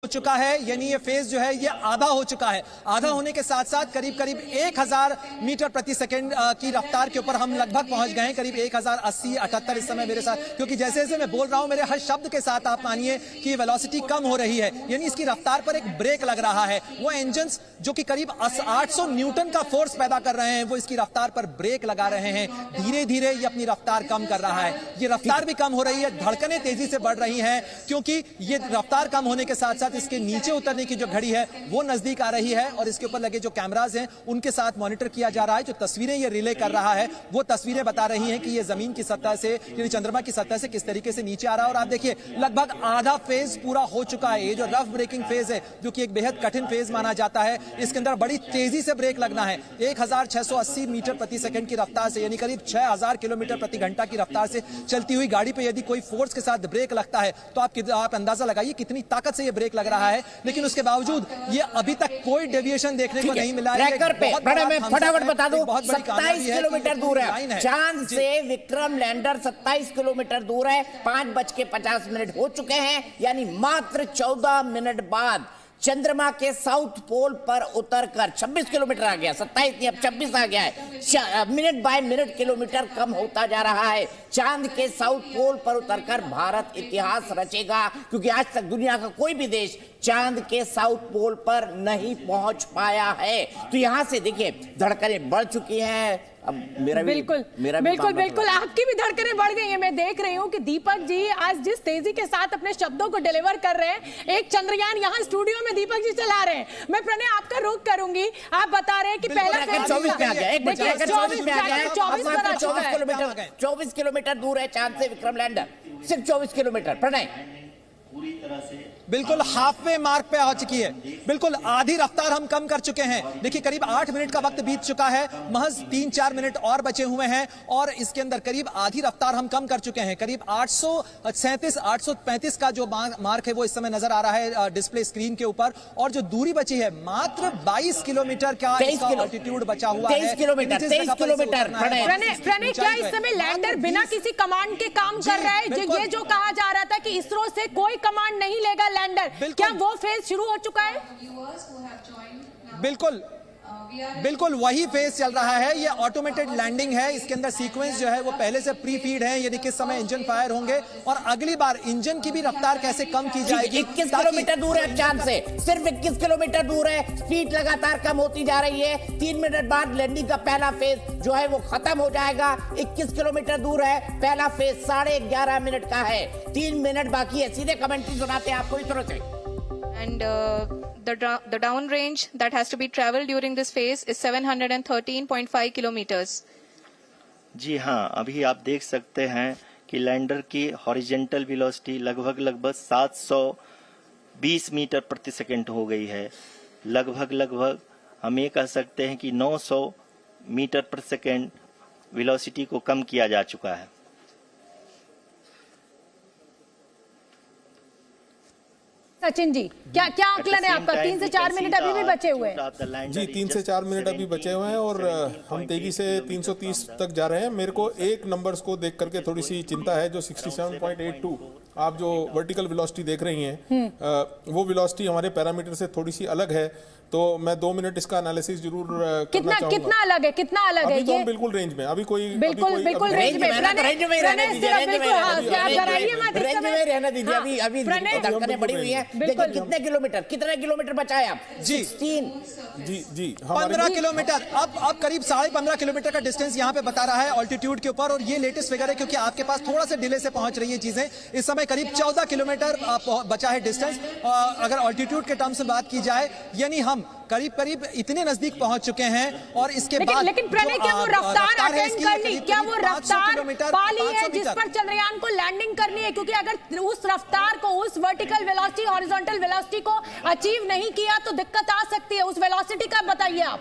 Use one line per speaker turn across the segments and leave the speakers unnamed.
हो चुका है, यानी ये फेज जो है ये आधा हो चुका है। आधा होने के साथ साथ करीब करीब 1000 मीटर प्रति सेकंड की रफ्तार के ऊपर हम लगभग पहुंच गए हैं, करीब 1080 78 इस समय मेरे साथ, क्योंकि जैसे जैसे मैं बोल रहा हूं मेरे हर शब्द के साथ आप मानिए कि वेलोसिटी कम हो रही है, यानी इसकी रफ्तार पर एक ब्रेक लग रहा है। वो इंजन जो कि करीब 800 न्यूटन का फोर्स पैदा कर रहे हैं, वो इसकी रफ्तार पर ब्रेक लगा रहे हैं। धीरे धीरे ये अपनी रफ्तार कम कर रहा है। ये रफ्तार भी कम हो रही है, धड़कनें तेजी से बढ़ रही हैं, क्योंकि ये रफ्तार कम होने के साथ साथ इसके नीचे उतरने की जो घड़ी है वो नजदीक आ रही है, और इसके ऊपर लगे जो कैमराज हैं उनके साथ मॉनिटर किया जा रहा है। जो तस्वीरें ये रिले कर रहा है वो तस्वीरें बता रही हैं कि ये जमीन की सतह से, यानी चंद्रमा की सतह से किस तरीके से नीचे आ रहा है। और आप देखिए लगभग आधा फेज पूरा हो चुका है। ये जो रफ ब्रेकिंग फेज है, जो कि एक बेहद कठिन फेज माना जाता है, इसके अंदर बड़ी तेजी से ब्रेक लगना है। 1680 मीटर प्रति सेकंड की रफ्तार से, यानी करीब 6000 किलोमीटर प्रति घंटा की रफ्तार से चलती हुई गाड़ी पे यदि कोई फोर्स के साथ ब्रेक लगता है तो आप अंदाजा लगाइए कितनी ताकत से ये ब्रेक लग रहा है। लेकिन उसके बावजूद ये अभी तक कोई डेविएशन देखने को नहीं मिला है।
मैं फटाफट बता दूं, 27 किलोमीटर दूर है चांद से विक्रम लैंडर, 27 किलोमीटर दूर है। 5:50 हो चुके हैं, यानी मात्र 14 मिनट बाद चंद्रमा के साउथ पोल पर उतरकर 26 किलोमीटर आ गया, 27 नहीं अब 26 आ गया है। मिनट बाय मिनट किलोमीटर कम होता जा रहा है। चांद के साउथ पोल पर उतरकर भारत इतिहास रचेगा, क्योंकि आज तक दुनिया का कोई भी देश चांद के साउथ पोल पर नहीं पहुंच पाया है। तो यहां से देखिए धड़कनें बढ़ चुकी हैं। अब
बिल्कुल आपकी भी धड़कनें बढ़ गई हैं। मैं देख रही हूं कि दीपक जी आज जिस तेजी के साथ अपने शब्दों को डिलीवर कर रहे हैं, एक चंद्रयान यहाँ स्टूडियो में दीपक जी चला रहे हैं। मैं प्रणय आपका रुख करूंगी, आप बता रहे हैं कि पहला
24 किलोमीटर दूर है चांद से विक्रम लैंडर, सिर्फ 24 किलोमीटर। प्रणय
पूरी तरह से बिल्कुल हाफवे मार्क पे आ चुकी है, बिल्कुल आधी रफ्तार हम कम कर चुके हैं। देखिए करीब 8 मिनट का वक्त बीत चुका है, महज 3-4 मिनट और बचे हुए हैं, और इसके अंदर करीब आधी रफ्तार हम कम कर चुके हैं। करीब 837 835 का जो मार्क है वो इस समय नजर आ रहा है डिस्प्ले स्क्रीन के ऊपर, और जो दूरी बची है मात्र 22 किलोमीटर का ऑल्टीट्यूड बचा हुआ है।
23 किलोमीटर
प्रणय क्या इस समय लैंडर बिना किसी कमांड के काम कर रहा है? ये जो कहा जा रहा था कि इसरो से कोई कमांड नहीं लेगा लैंडर, क्या वो फेज शुरू हो चुका है?
बिल्कुल वही फेज चल रहा है। ये ऑटोमेटेड लैंडिंग है, इसके अंदर सीक्वेंस जो है वो पहले से प्री फीड है, यानी किस समय इंजन फायर होंगे और अगली बार इंजन की भी रफ्तार कैसे कम की जाएगी।
21 किलोमीटर दूर है चांद से, सिर्फ 21 किलोमीटर दूर है। स्पीड लगातार कम होती जा रही है। 3 मिनट बाद लैंडिंग का पहला फेज जो है वो खत्म हो जाएगा। 21 किलोमीटर दूर है, पहला फेज 11.5 मिनट का है। 3 मिनट बाकी है। सीधे कमेंट्री सुनाते हैं आपको इस तरह से।
And the down range that has to be traveled during this phase is 713.5 kilometers.
जी हाँ, अभी आप देख सकते हैं कि लैंडर की हॉरिजेंटल वेलोसिटी लगभग 720 मीटर प्रति सेकंड हो गई है। लगभग हम ये कह सकते हैं कि 900 मीटर प्रति सेकंड वेलोसिटी को कम किया जा चुका है।
सचिन जी क्या आकलन है आपका? 3 से 4 मिनट अभी भी बचे हुए हैं।
जी 3 से 4 मिनट अभी बचे हुए हैं, और हम तेजी से 330 तक जा रहे हैं। मेरे को एक नंबर्स को देख करके थोड़ी सी चिंता है, जो 67.82 आप जो वर्टिकल वेलोसिटी देख रही हैं, वो वेलोसिटी हमारे पैरामीटर से थोड़ी सी अलग है। तो मैं 2 मिनट इसका एनालिसिस जरूर करना चाहूंगा।
कितना अलग है?
अभी तो बिल्कुल रेंज में, अभी कोई
बिल्कुल रेंज में
रहने दीजिए। अभी धड़कनें बढ़ी हुई है। कितने किलोमीटर बचा है आप?
जी 15 किलोमीटर। अब करीब 15.5 किलोमीटर का डिस्टेंस यहाँ पे बता रहा है ऑल्टीट्यूड के ऊपर, और ये लेटेस्ट फिगर है क्योंकि आपके पास थोड़ा सा डिले से पहुंच रही है चीजें। इस समय करीब 14 किलोमीटर बचा है डिस्टेंस, अगर ऑल्टीट्यूड के टर्म्स में बात की जाए, यानी हम करीब इतने नजदीक पहुंच चुके हैं। और इसके बाद
लेकिन प्रणय क्या वो रफ्तार अटेंड करनी, क्या वो रफ्तार पाली है जिस पर चंद्रयान को लैंडिंग करनी है? क्योंकि अगर उस रफ्तार को, उस वर्टिकल वेलोसिटी, हॉरिजॉन्टल वेलोसिटी को अचीव नहीं किया तो दिक्कत आ सकती है। उस वेलोसिटी का बताइए आप।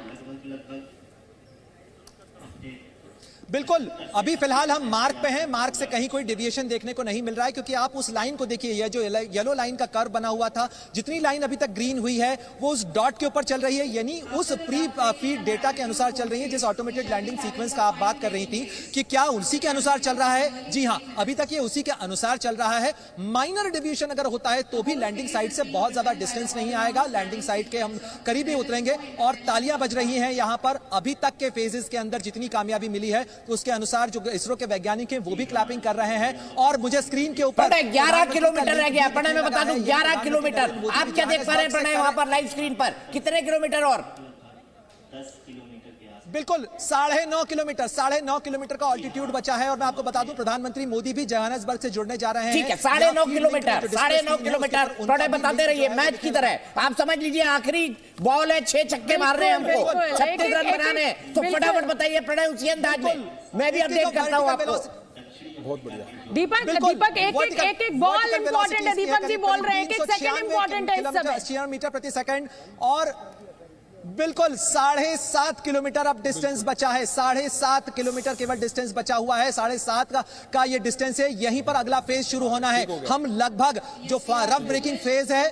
बिल्कुल, अभी फिलहाल हम मार्क पे हैं। मार्क से कहीं कोई डेविएशन देखने को नहीं मिल रहा है, क्योंकि आप उस लाइन को देखिए, ये जो येलो लाइन का कर्व बना हुआ था, जितनी लाइन अभी तक ग्रीन हुई है वो उस डॉट के ऊपर चल रही है, यानी उस प्री फीड डेटा के अनुसार चल रही है। जिस ऑटोमेटेड लैंडिंग सीक्वेंस का आप बात कर रही थी कि क्या उसी के अनुसार चल रहा है, जी हां, अभी तक ये उसी के अनुसार चल रहा है। माइनर डेविएशन अगर होता है तो भी लैंडिंग साइट से बहुत ज्यादा डिस्टेंस नहीं आएगा, लैंडिंग साइट के हम करीब ही उतरेंगे। और तालियां बज रही हैं यहां पर, अभी तक के फेजेस के अंदर जितनी कामयाबी मिली है तो उसके अनुसार जो इसरो के वैज्ञानिक हैं वो भी क्लैपिंग कर रहे हैं। और मुझे स्क्रीन के ऊपर
11 किलोमीटर रह गया। प्रणय मैं बता दूं 11 किलोमीटर। आप क्या देख पा रहे हैं प्रणय वहां पर लाइव स्क्रीन पर? कितने किलोमीटर और?
10 किलोमीटर के आसपास।
बिल्कुल 9.5 किलोमीटर का ऑल्टीट्यूड बचा है। और मैं आपको बता दूं प्रधानमंत्री मोदी भी जोहान्सबर्ग से जुड़ने जा रहे हैं।
ठीक है, 9.5 किलोमीटर, 9.5 किलोमीटर। प्रणय बताते रहिए मैच की तरह। आप समझ लीजिए आखिरी बॉल है, 6 छक्के मार रहे हैं हमको, 36 रन बनाने। तो फटाफट बताइए प्रणय उसी अंदाज में। मैं भी अपडेट करता हूं आपको।
बहुत बढ़िया।
दीपक एक बॉल इंपॉर्टेंट है। दीपक जी बोल रहे हैं कि सेकंड इंपॉर्टेंट है इस समय।
96 मीटर प्रति सेकंड। और बिल्कुल 7.5 किलोमीटर अब डिस्टेंस बचा है। 7.5 किलोमीटर केवल डिस्टेंस बचा हुआ है। 7.5 का ये डिस्टेंस है। यहीं पर अगला फेज शुरू होना है। हम लगभग जो रफ ब्रेकिंग फेज है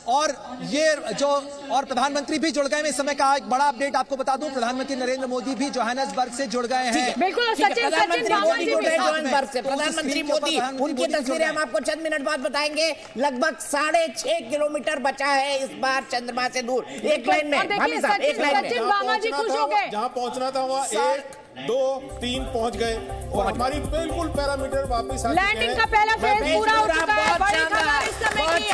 और ये जो और प्रधानमंत्री भी जुड़ गए हैं इस समय का एक बड़ा अपडेट आपको बता दूं, प्रधानमंत्री नरेंद्र मोदी भी जोहान्सबर्ग से जुड़ गए हैं।
बिल्कुल
प्रधानमंत्री मोदी उनकी तस्वीरें हम आपको चंद मिनट बाद बताएंगे। लगभग 6.5 किलोमीटर बचा है इस बार चंद्रमा से दूर। एक लाइन में
सचिन भामा जी खुश हो गए।
जहां पहुंचना था वहां 1, 2, 3 पहुंच गए और हमारी बिल्कुल पैरामीटर वापस आ
लैंडिंग का पहला फेज पूरा हो चुका है। बड़ी खबर इस समय की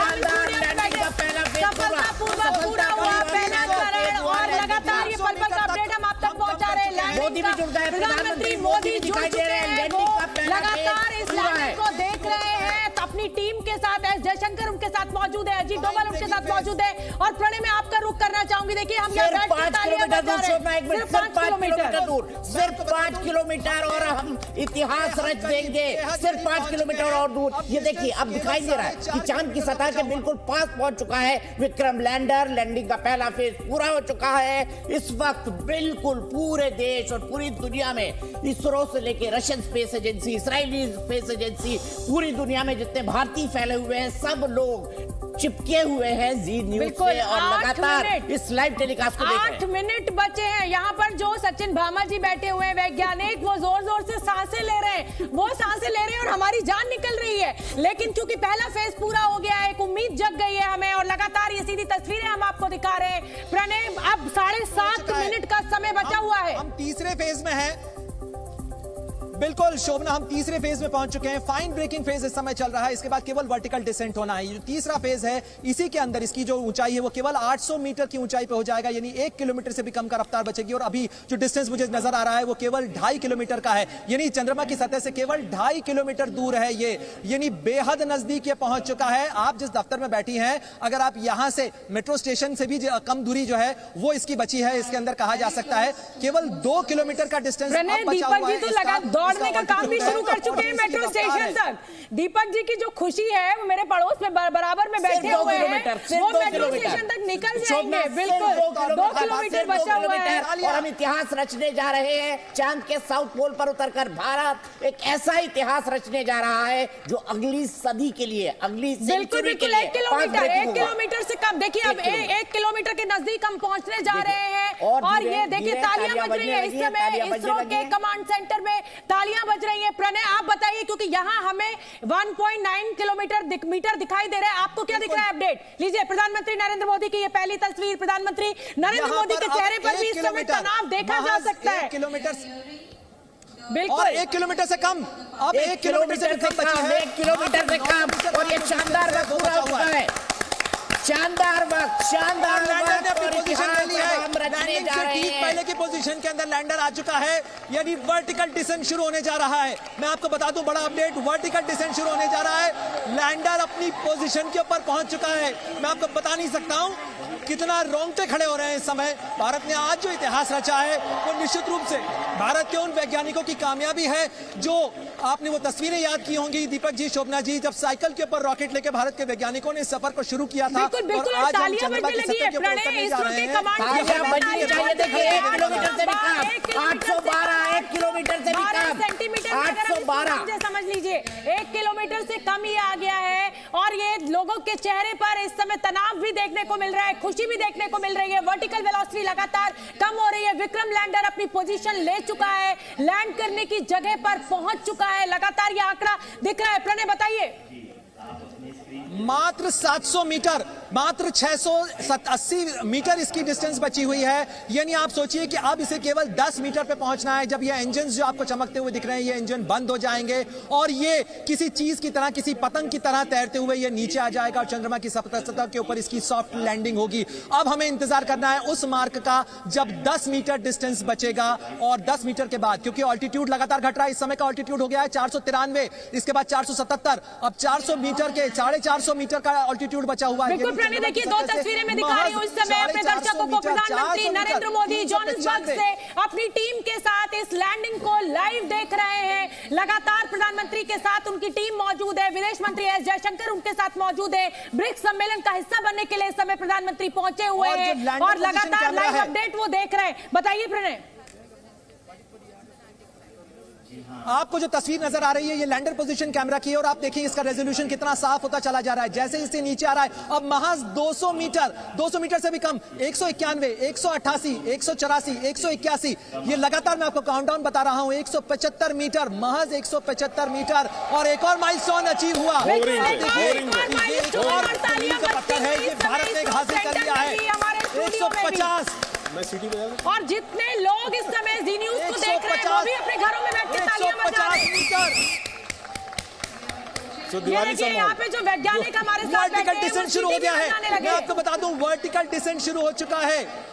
सफलतापूर्वक पूरा हुआ पहला चरण और लगातार ये पल पल का अपडेट हम आप तक पहुंचा रहे हैं।
मोदी भी जुड़ गए,
प्रधानमंत्री मोदी जुड़ चुके हैं, लगातार इस लैंडिंग को देख रहे हैं। अपनी टीम के साथ एस जयशंकर उनके साथ मौजूद है, अजीत डोभाल उनके साथ मौजूद है। और प्रणय में आपका रुख करना चाहूंगी। देखिए हम
सिर्फ 5 किलोमीटर दूर, सिर्फ 5 किलोमीटर और हम इतिहास रच देंगे। सिर्फ 5 किलोमीटर और दूर। ये देखिए अब दिखाई दे रहा है कि चांद की सतह के बिल्कुल पास पहुंच चुका है विक्रम लैंडर। लैंडिंग का पहला फेज पूरा हो चुका है। इस वक्त बिल्कुल पूरे देश और पूरी दुनिया में इसरो से लेके Russian space agency, Israeli space agency, पूरी दुनिया में जितने भारतीय फैले हुए हैं सब लोग चिपके हुए हैं जी न्यूज़ से और लगातार इस लाइव टेलीकास्ट को देख रहे हैं।
8 मिनट बचे हैं। यहाँ पर जो सचिन भामा जी बैठे हुए हैं वैज्ञानिक, वो जोर जोर से सांसें ले रहे हैं। वो सांसें ले रहे हैं और हमारी जान निकल रही है। लेकिन क्योंकि पहला फेज पूरा हो गया है, एक उम्मीद जग गई है हमें और लगातार ये सीधी तस्वीरें हम आपको दिखा रहे हैं। प्रणय अब 7.5 मिनट का समय बचा हुआ है।
हम तीसरे फेज में हैं। बिल्कुल शोभना, हम तीसरे फेज में पहुंच चुके हैं। फाइन ब्रेकिंग फेज इस समय चल रहा है। इसके बाद केवल वर्टिकल डिसेंट होना है। ये जो तीसरा फेज है इसी के अंदर इसकी जो ऊंचाई है वो केवल 800 मीटर की ऊंचाई पे हो जाएगा, यानी 1 किलोमीटर से भी कम का रफ्तार बचेगी। और अभी जो डिस्टेंस मुझे नजर आ रहा है वो केवल 2.5 किलोमीटर का है, यानी चंद्रमा की सतह से केवल 2.5 किलोमीटर दूर है ये, यानी बेहद नजदीक ये पहुंच चुका है। आप जिस दफ्तर में बैठी हैं, अगर आप यहां से मेट्रो स्टेशन से भी कम दूरी जो है वो इसकी बची है, इसके अंदर कहा जा सकता है केवल 2 किलोमीटर का डिस्टेंस
दीपक जी तो लगा दौड़ने का काम भी शुरू कर चुके हैं मेट्रो स्टेशन तक। दीपक जी की जो खुशी है वो मेरे पड़ोस में बराबर में बैठे हुए हैं, वो मेट्रो स्टेशन तक निकल जाएंगे। बिल्कुल 2 किलोमीटर बचा हुआ है
और हम इतिहास रचने जा रहे हैं। चांद के साउथ पोल पर उतरकर भारत एक ऐसा इतिहास रचने जा रहा है जो अगली सदी के लिए, अगली सेंचुरी के लिए
1 किलोमीटर से कम। देखिए अब 1 किलोमीटर के नजदीक हम पहुंचने जा रहे हैं और ये देखिए तालियां बज रही है। इस समय इसरो के कमांड सेंटर में तालियां बज रही है। प्रणय आप बताइए, क्योंकि यहाँ हमें 1.9 किलोमीटर दिखाई दे रहा है। आपको क्या दिख रहा है अपडेट लीजिए। प्रधानमंत्री नरेंद्र मोदी की ये पहली तस्वीर। प्रधानमंत्री नरेंद्र मोदी के चेहरे पर भी इस समय तनाव देखा जा सकता है।
1 किलोमीटर
बिल्कुल
और 1 किलोमीटर से कम, अब 1 किलोमीटर से कम बचा है।
1 किलोमीटर से कम और ये शानदार वक्त पूरा हुआ है। शानदार वक्त
लैंडर ने अपनी पोजीशन ले ली है।
लैंडिंग
से ठीक पहले की पोजीशन के अंदर लैंडर आ चुका है, यानी वर्टिकल डिसेंट शुरू होने जा रहा है। मैं आपको बता दूं बड़ा अपडेट, वर्टिकल डिसेंट शुरू होने जा रहा है। लैंडर अपनी पोजीशन के ऊपर पहुंच चुका है। मैं आपको बता नहीं सकता हूं कितना रोंगटे खड़े हो रहे हैं इस समय। भारत ने आज जो इतिहास रचा है वो निश्चित रूप से भारत के उन वैज्ञानिकों की कामयाबी है जो आपने वो तस्वीरें याद की होंगी दीपक जी, शोभना जी, जब साइकिल के ऊपर रॉकेट लेकर भारत के वैज्ञानिकों ने इस सफर को शुरू किया था
बिल्कुल बिल्कुल,
और आज हम
तालियां
चंद्रमा
बजने
की
लगी है।
सतह के ऊपर
प्रणय
उतरने जा
इसरो
रहे
के
हैं।
कमांड
तालियां बजनी चाहिए। देखिए 1 किलोमीटर से भी कम, 812, 1 किलोमीटर से भी
12
कम,
सेंटीमीटर
812।
समझ लीजिए 1 किलोमीटर से कम ही आ गया है। और ये लोगों के चेहरे पर इस समय तनाव भी देखने को मिल रहा है, खुशी भी देखने को मिल रही है। वर्टिकल वेलोसिटी लगातार कम हो रही है। विक्रम लैंडर अपनी पोजीशन ले चुका है, लैंड करने की जगह पर पहुंच चुका है। लगातार ये आंकड़ा दिख रहा है। प्रणय बताइए।
मात्र 700 मीटर, मात्र 680 मीटर इसकी डिस्टेंस बची हुई है। यानी आप सोचिए कि अब इसे केवल 10 मीटर पे पहुंचना है। जब ये इंजन जो आपको चमकते हुए दिख रहे हैं, ये इंजन बंद हो जाएंगे और ये किसी चीज की तरह, किसी पतंग की तरह तैरते हुए ये नीचे आ जाएगा और चंद्रमा की सतह के ऊपर इसकी सॉफ्ट लैंडिंग होगी। अब हमें इंतजार करना है उस मार्क का जब 10 मीटर डिस्टेंस बचेगा और 10 मीटर के बाद, क्योंकि ऑल्टीट्यूड लगातार घट रहा है। इस समय का ऑल्टीट्यूड हो गया है 493, इसके बाद 477, अब 400 मीटर के 450 मीटर का ऑल्टीट्यूड बचा हुआ है।
बिल्कुल प्रणय, देखिए 2 तस्वीरें मैं दिखा रही हूं इस समय अपने दर्शकों को। प्रधानमंत्री नरेंद्र मोदी जोहान्सबर्ग से अपनी टीम के साथ इस लैंडिंग को लाइव देख रहे हैं। लगातार प्रधानमंत्री के साथ उनकी टीम मौजूद है। विदेश मंत्री एस जयशंकर उनके साथ मौजूद है। ब्रिक्स सम्मेलन का हिस्सा बनने के लिए इस समय प्रधानमंत्री पहुंचे हुए हैं और लगातार लाइव अपडेट वो देख रहे हैं। बताइए प्रणय।
आपको जो तस्वीर नजर आ रही है ये लैंडर पोजीशन कैमरा की है और आप देखिए इसका रेजोल्यूशन कितना साफ होता चला जा रहा है जैसे इससे नीचे आ रहा है। अब महज 200 मीटर से भी कम, 191, 188, 184, 181, ये लगातार मैं आपको काउंटडाउन बता रहा हूं। 175 मीटर, महज 175 मीटर और एक और माइलस्टोन अचीव हुआ। ये एक और मील का पत्थर है, ये भारत ने हासिल कर लिया है। 150।
मैं सिटी पे जाऊं?
और जितने लोग इस समय जी न्यूज को देख रहे हैं वो भी अपने घरों में बैठ के तालियां बजा रहे हैं। ये देखिए यहाँ पे जो वैज्ञानिक हमारे साथ बैठे हैं,
डिसेंट शुरू हो गया है। मैं आपको बता दूं वर्टिकल डिसेंट शुरू हो चुका है।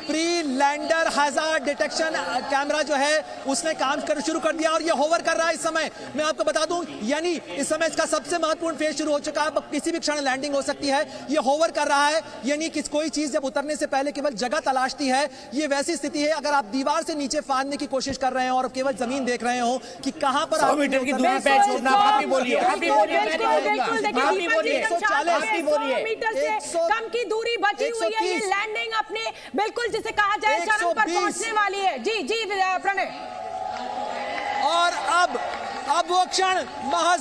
Pre lander hazard detection camera जो है उसने काम शुरू कर दिया और ये होवर कर रहा है इस समय। मैं आपको बता दूं यानी इस समय इसका सबसे महत्वपूर्ण फेज शुरू हो चुका है। अब किसी भी क्षण लैंडिंग हो सकती है। ये होवर कर रहा है यानी कि कोई चीज जब उतरने से पहले केवल जगह तलाशती है, ये वैसी स्थिति है अगर आप दीवार से नीचे फांदने की कोशिश कर रहे हैं और केवल जमीन देख रहे हो कि कहां पर
100 मीटर की दूरी पे छोड़ना। आप ही बोलिए, आप ही बोलिए, मैं नहीं बोलूंगा। आप ही बोलिए, आप ही बोलिए।
मीटर से कम की दूरी बची हुई है। ये लैंडिंग अपने बिल्कुल जिसे कहा जाए चरम पर पहुंचने वाली है। जी जी प्रणय।
और अब वो क्षण महज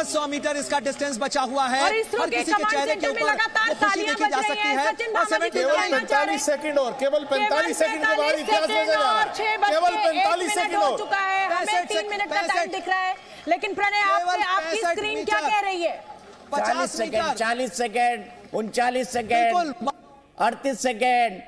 100 मीटर इसका डिस्टेंस बचा हुआ है।
और इसरो के कमांड सेंटर में लगातार तालियां बज रही हैं। सचिन भामा जी
केवल 45 सेकंड और केवल 45 सेकंड के बाद इतिहास बदलेगा। केवल 45 सेकंड
हो चुका है। हमें 3 मिनट का टाइम दिख रहा है। लेकिन प्रणय आपकी स्क्रीन क्या कह रही है?
40 सेकंड, 40 सेकंड, 39 सेकंड, 38 सेकंड।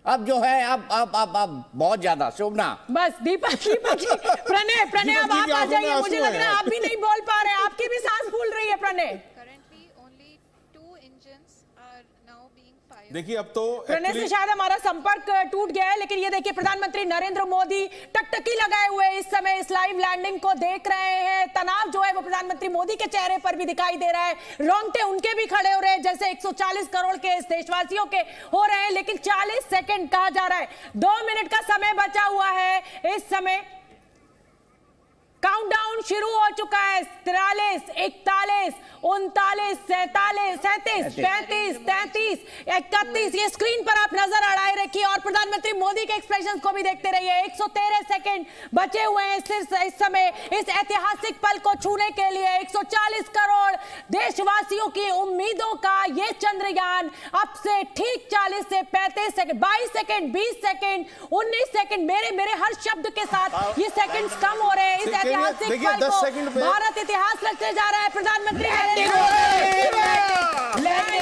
अब जो है अब बहुत ज्यादा। शोभना
बस दीपक जी प्रणय अब आप आ जाइए। मुझे लग रहा है आप भी नहीं बोल पा रहे, आपकी भी सांस फूल रही है Pranay.
Currently, only 2 engines are now being fired.
देखिए अब तो
प्रणय से शायद हमारा संपर्क टूट गया है। लेकिन ये देखिए प्रधानमंत्री नरेंद्र मोदी टकटकी लगाए हुए इस समय इस लाइव लैंडिंग को देख रहे हैं। तनाव जो है वो प्रधानमंत्री मोदी के चेहरे पर भी दिखाई दे रहा है। रोंगटे उनके भी खड़े हो रहे हैं जैसे 140 करोड़ के इस देशवासियों के हो रहे हैं। लेकिन 40 सेकंड कहा जा रहा है, 2 मिनट का समय बचा हुआ है। इस समय काउंटडाउन शुरू हो चुका है। 43, 41, 39, 47, 37, 35, 33, 31। ये स्क्रीन पर आप नजर अड़ाए रखिए और प्रधानमंत्री मोदी के एक्सप्रेशन को भी देखते रहिए। 113 सेकंड बचे हुए हैं इस समय इस ऐतिहासिक पल को छूने के लिए। 140 करोड़ देशवासियों की उम्मीदों का ये चंद्रयान अब से ठीक 40 से 35 सेकंड, 22 सेकंड, 20 सेकंड, 19 सेकंड, मेरे हर शब्द के साथ ये सेकंड्स कम हो रहे हैं। इस ऐतिहासिक पल को भारत इतिहास रखने जा रहा है। प्रधानमंत्री
लैंडिंग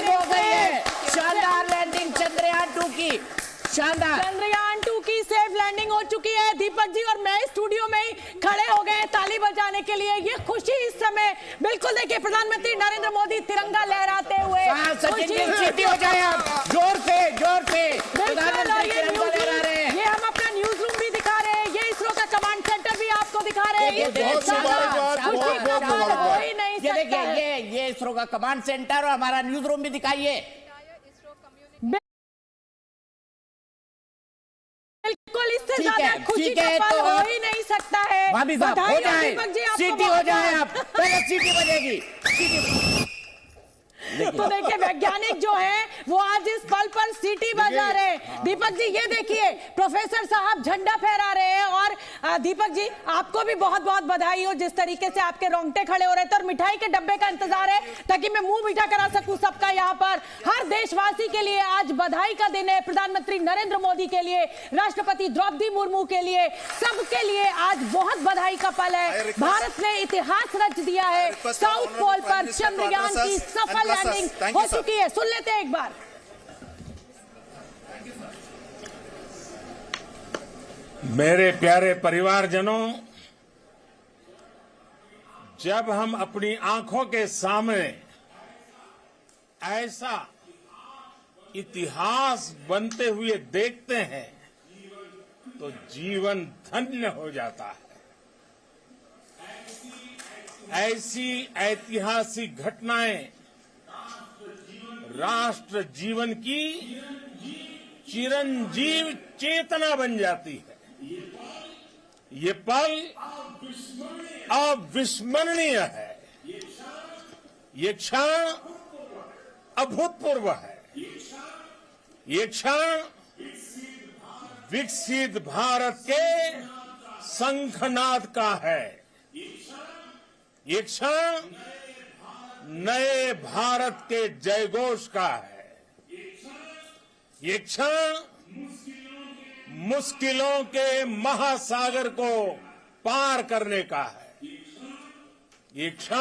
हो गई है। शानदार लैंडिंग चंद्रयान 2 की। शानदार
चंद्रयान 2 की सेफ लैंडिंग हो चुकी है। दीपक जी और मैं स्टूडियो में ही खड़े हो गए ताली बजाने के लिए। ये खुशी इस समय बिल्कुल देखिए प्रधानमंत्री नरेंद्र मोदी तिरंगा लहराते हुए।
सचिन जी सीटी हो जाए आप जोर से प्रधानमंत्री तिरंगा लहरा रहे हैं।
ये हम अपना न्यूज रूम भी दिखा रहे हैं। ये इसरो का कमांड सेंटर भी आपको दिखा रहे हैं।
ये देखिए ये इसरो का कमांड सेंटर और हमारा न्यूज रूम भी दिखाइए।
बिल्कुल बिल्कुल इससे
ठीक
ज्यादा
है,
खुशी
ठीक
का
है,
पल
तो
हो ही नहीं सकता है।
भाभी साहब हो
बधाई हो
जाए,
दीपक जी, आपको
सीटी हो
बहुत-
जाए, आप पहले सीटी बजेगी, सीटी।
तो देखिए वैज्ञानिक जो है वो आज इस पल पर सीटी बजा रहे हैं। दीपक जी ये देखिए प्रोफेसर साहब झंडा फहरा रहे हैं और दीपक जी आपको भी बहुत बहुत बधाई हो, जिस तरीके से आपके रोंगटे खड़े हो रहे थे और मिठाई के डब्बे का इंतजार है ताकि मैं मुंह मीठा करा सकूं सबका। यहाँ पर हर देशवासी के लिए आज बधाई का दिन है, प्रधानमंत्री नरेंद्र मोदी के लिए, राष्ट्रपति द्रौपदी मुर्मू के लिए, सबके लिए आज बहुत बधाई का पल है। भारत ने इतिहास रच दिया है, साउथ पोल पर चंद्रयान की सफल लैंडिंग हो चुकी है। सुन लेते हैं एक बार।
मेरे प्यारे परिवारजनों, जब हम अपनी आंखों के सामने ऐसा इतिहास बनते हुए देखते हैं तो जीवन धन्य हो जाता है। ऐसी ऐतिहासिक घटनाएं राष्ट्र जीवन की चिरंजीव चेतना बन जाती है। ये पल अविस्मरणीय है, ये क्षण अभूतपूर्व है, ये क्षण विकसित भारत के शंखनाद का है, ये क्षण नए भारत के जयघोष का है, ये क्षण मुश्किलों के महासागर को पार करने का है, ये क्षण